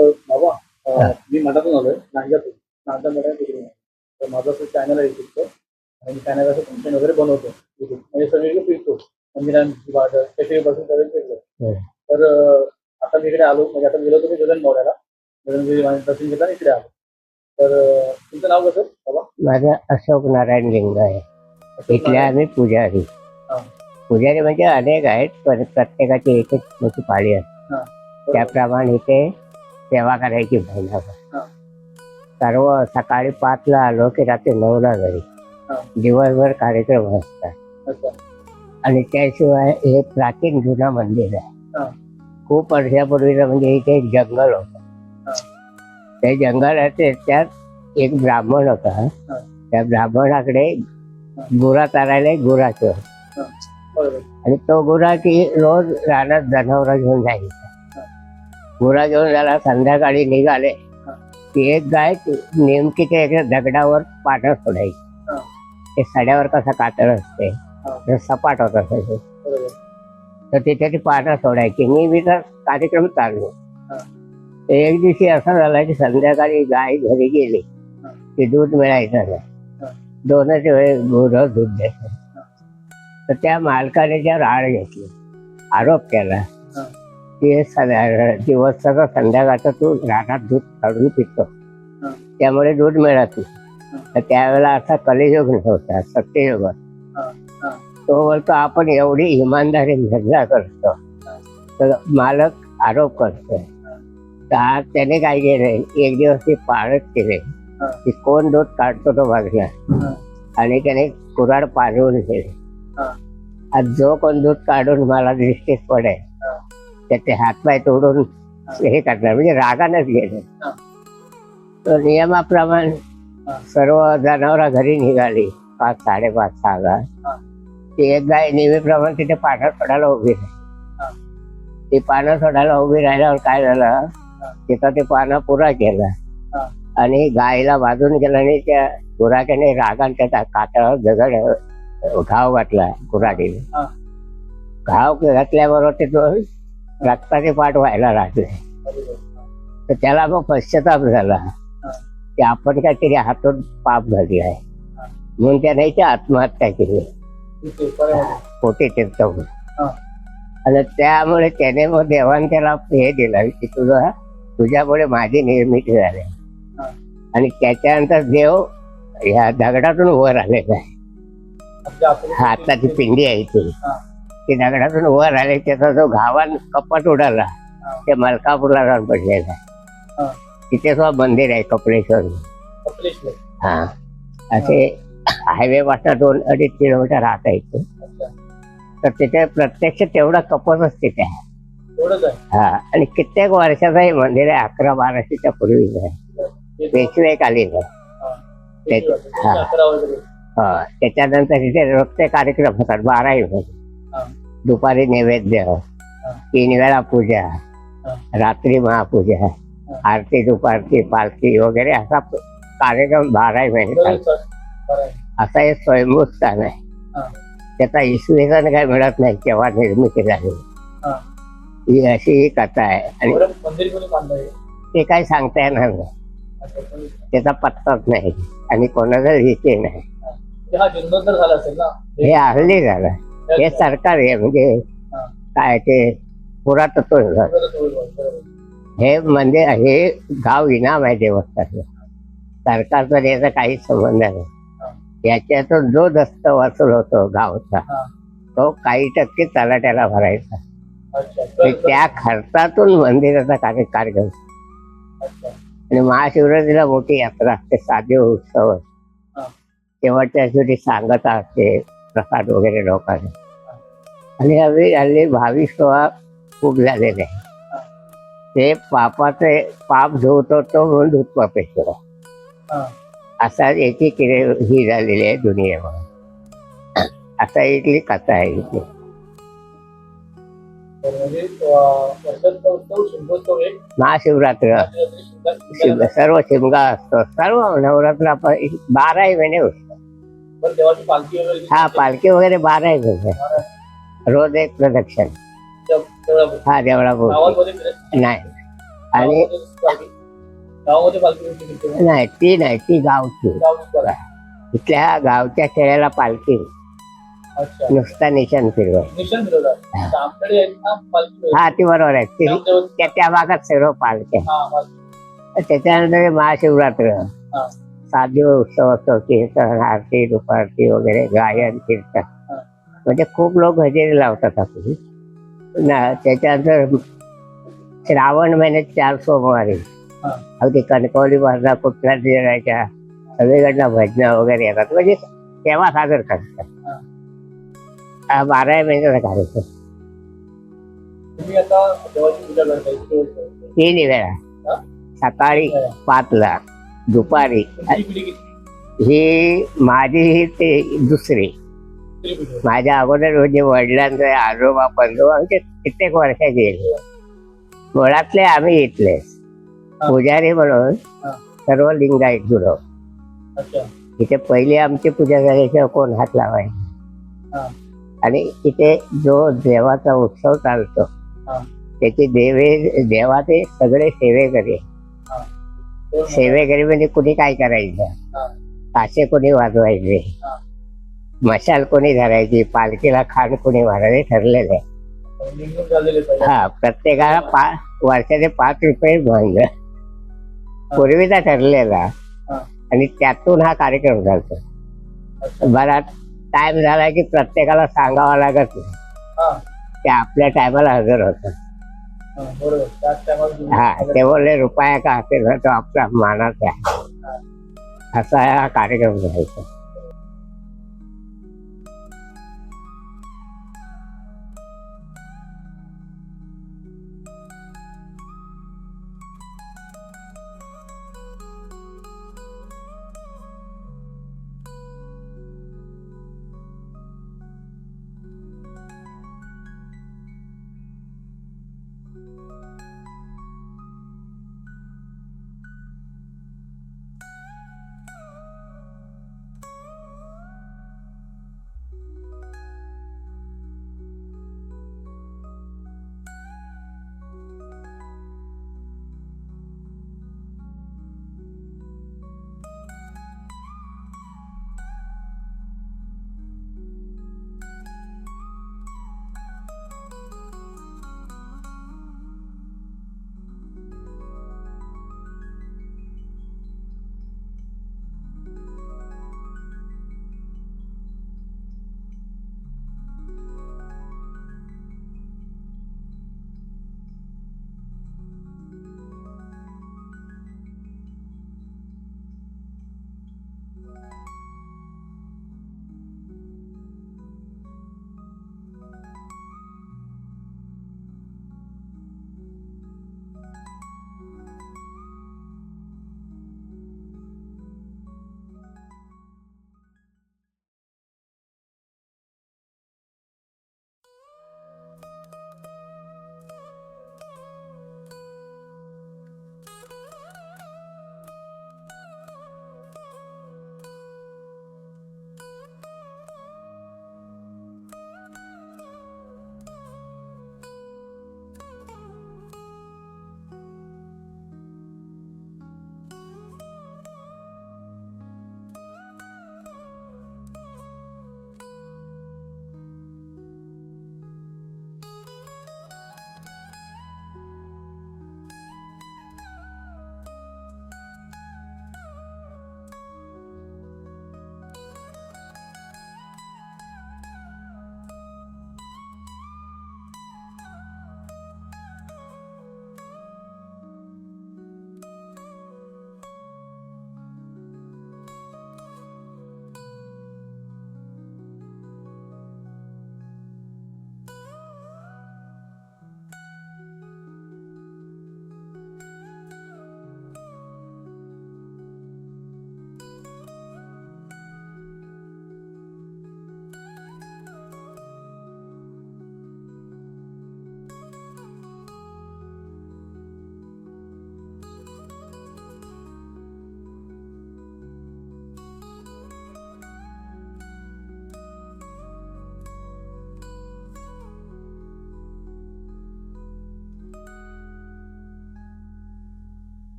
तर बाबा मी मठातून आलोय नांद्यातून नांदा मठात तिकडे तर माझं असं चॅनल आहे युट्यूबचं आणि मी चॅनल असं कंटेंट वगैरे बनवतो युट्यूब म्हणजे सगळीकडे फिरतो मंदिरांची वाटत त्याचे बसून सगळे फिरतो तर आता मी इकडे आलो म्हणजे आता गेलो तुम्ही गगन मोड्याला गगनगिरी दर्शन घेतला आणि इकडे आलो तर तुमचं नाव कसं बाबा? माझं अशोक नारायण लिंग आहे. इथले आम्ही पुजारी. हा. पुजारी म्हणजे अनेक आहेत पण प्रत्येकाची एक एक मोठी पाळी असते. हा. त्याप्रमाणे इथे सेवा करायची महिनाभर. हा. सर्व सकाळी 5ला आलो की रात्री 9ला घरी. हा. दिवसभर कार्यक्रम असतात. अच्छा. आणि त्याशिवाय हे प्राचीन जुनं मंदिर आहे. हा. खूप वर्षापूर्वीचं म्हणजे इथे एक जंगल होतं. हा. त्या जंगलाचे त्यात एक ब्राह्मण होता. हा. त्या ब्राह्मणाकडे गुरा चारायला एक गुराचं हा. बरोबर. आणि तो गुरा की रोज रानात जनावर घेऊन जायचा. गुरा घेऊन त्याला संध्याकाळी निघाले हा. की एक गाय नेमकी त्या एका दगडावर पानं सोडायची. हा. ते सड्यावर कसा कातळ असते हा. तर सपाट होत असायचं बरोबर. तर तिथे ती पानं सोडायची. नेहमीचा कार्यक्रम चालू. हा. तर एक दिवशी असं झालं की संध्याकाळी गाय घरी गेली हा. की दूध मिळायचं नाही. हा. 2च वेळेस गुरं दूध द्यायचं. हा. तर त्या मालकाने त्यावर आळ घेतली, आरोप केला हा. की दिवसाचा संध्याकाळचा तू रानात दूध काढून पितो हा. त्यामुळे दूध मिळत नाही. हा. तर त्यावेळेला असा कलियुग नव्हता, सत्ययुग. हा. हा. तो बोलतो आपण एवढी इमानदारी निर्णय करतो तर मालक आरोप करतोय. तर त्याने काय केलंय एक दिवस ते पाळत केले हा. की कोण दूध काढतो तो बघला हा. आणि त्याने कुऱ्हाड पाडवून केले. हा. आज जो कोण दूध काढून मला दृष्टीस पडेल हा. त्याचे हातपाय तोडून हे करणार म्हणजे रागानच गेले. हा. तर नियमाप्रमाणे हा. सर्व जनावर घरी निघाली 5, 5:30, 6ला. हा. ती एक गाय नेहमीप्रमाणे तिथे पानं सोडायला उभी राहिली. हा. ती पानं सोडायला उभी राहिल्यावर काय झालं तिथं ते पानं पुरा केला हा. आणि गायला बाजून गेला आणि त्या गुराख्याने रागान त्याचा कातळावर दगड घाव घातला गुराखीने. हा. घाव घातल्याबरोबर ते तो रक्ताचे पाठ व्हायला लागले. बरोबर. तर त्याला मग पश्चाताप झाला हा. की आपण काहीतरी हातून पाप झाली आहे हा. म्हणून त्याने इथे आत्महत्या केली ठीक आहे. बरोबर. पोटी तीर्थहून. हा. आणि त्यामुळे त्याने मग देवाने त्याला हे दिलं की तुझ्यामुळे माझी निर्मिती झाली. हा. आणि त्याच्यानंतर देव ह्या दगडातून वर आलेला आहे. हाताची पिंडी आहे ती दगडातून वर आले. त्याचा जो घावान कपाट उडाला ते मलकापूरला जाऊन पडलेला आहे. तिथे सुद्धा मंदिर आहे कपिलेश्वर. हा. असे हायवे पासून 2-2.5 किलोमीटर राहत आहे. तर तिथे प्रत्यक्ष तेवढा कपटच तिथे आहे. हा. आणि कित्येक वर्षाचं हे मंदिर आहे. 1100-1200च्या पूर्वीच आहे. पेशवेकालीन आहे. हा. त्याच्यानंतर तिथे रोजचे कार्यक्रम होतात 12ही मध्ये. दुपारी नैवेद्य, 3 वेळा पूजा, रात्री महापूजा, आरती दुपारची, पालखी वगैरे असा कार्यक्रम 12ही महिने. असा एक स्वयंभू स्थान आहे. त्याचा इसवी सन काय मिळत नाही केव्हा निर्मिती झाली. ही अशी ही कथा आहे. आणि ते काय सांगता येणार नाही. त्याचा पत्ताच नाही आणि कोणाचा विषय नाही. हे हल्ली झालं. हे सरकार आहे म्हणजे काय ते पुरातत्व. हे म्हणजे हे गाव इनाम आहे देवस्थान. सरकारचा त्याचा काहीच संबंध नाही. याच्यातून जो दस्त वसूल होतो गावचा तो काही टक्के तलाट्याला भरायचा. त्या खर्चातून मंदिराचा कार्यक्रम. आणि महाशिवरात्रीला मोठी यात्रा असते, साधे उत्सव. शेवटच्या शेवटी सांगता असते प्रसाद वगैरे लोकांना. आणि हल्ली भाविक सोहळा खूप झालेले आहे. ते पापाचे पाप धुवतो तो म्हणून दूधपापेश्वर असा याची ही झालेली आहे दुनियेमध्ये. असा इथली कथा आहे इथली. महाशिवरात्र सर्व शिमगा असतो. सर्व नवरात्र 12ही महिने असतो. हा. पालखी वगैरे 12ही महिने रोज एक प्रदक्षिण. हा. देवळापूर नाही. आणि गावामध्ये पालखी निघते तिथे. नाही ती गावची गावात पालखी. इथल्या गावच्या खेड्याला पालखी अच्छा नुसता निशाण फिरवाय निशाण फिरवतात. आता आमच्याकडे आहेत ना पालखी. हा ती बरोबर आहे त्या भागात सर्व पालख्या हा पालखी. त्याच्यानंतर महाशिवरात्र हा 7 दिवस उत्सव असतो कीर्तन आरती दुपारती वगैरे गायन कीर्तन हा. म्हणजे खूप लोक हजेरी लावतात आपली ना. त्याच्यानंतर श्रावण महिन्यात 4 सोमवारी हा. अगदी कणकवली बाजला कुठल्या जिल्ह्याच्या सगळीकडनं भजनं वगैरे येतात म्हणजे तेव्हा सादर करतात. हा 12 महिन्याचा कार्यक्रम तुम्ही आता देवाची पूजा करताय किती वर्ष झाली? 3 वेळा हा? सकाळी 5ला दुपारी. तुमची पिढी किती? ही माझी ही ते दुसरी किती पिढी आहे? माझ्या अगोदर म्हणजे वडिलांचे आजोबा पंजोबा म्हणजे कित्येक वर्षाचे गेले. मुळातले आम्ही इथले पुजारी म्हणून हा. सर्व लिंगायत गुरव. अच्छा इथे पहिली आमची पूजा झाल्याशिवाय कोण हात लावायचे. हा आणि इथे जो देवाचा उत्सव चालतो हा त्याची देवाचे सगळे सेवेकरी हा. कोण सेवेकरी म्हणजे कुणी काय करायचं हा. ताशे कोणी वाजवायचे हा. मशाल कोणी धरायची पालखीला खांड कोणी मारायचे ठरलेले. निघून झालेले पाहिजे. हा प्रत्येकाला वर्षाचे 5 रुपये भंग पूर्वीचा ठरलेला. हा. आणि त्यातून हा कार्यक्रम चालतो. अच्छा. बराच टाइम झाला की प्रत्येकाला सांगावं लागत नाही हा ते आपल्या टायमाला हजर होतात. हा, बरोबर त्याच टायमाला तुम्ही हा सगळं- ते बोलले रुपया का असेल तो आपला मानाचा आहे. हा. असा हा कार्यक्रम राहायचा.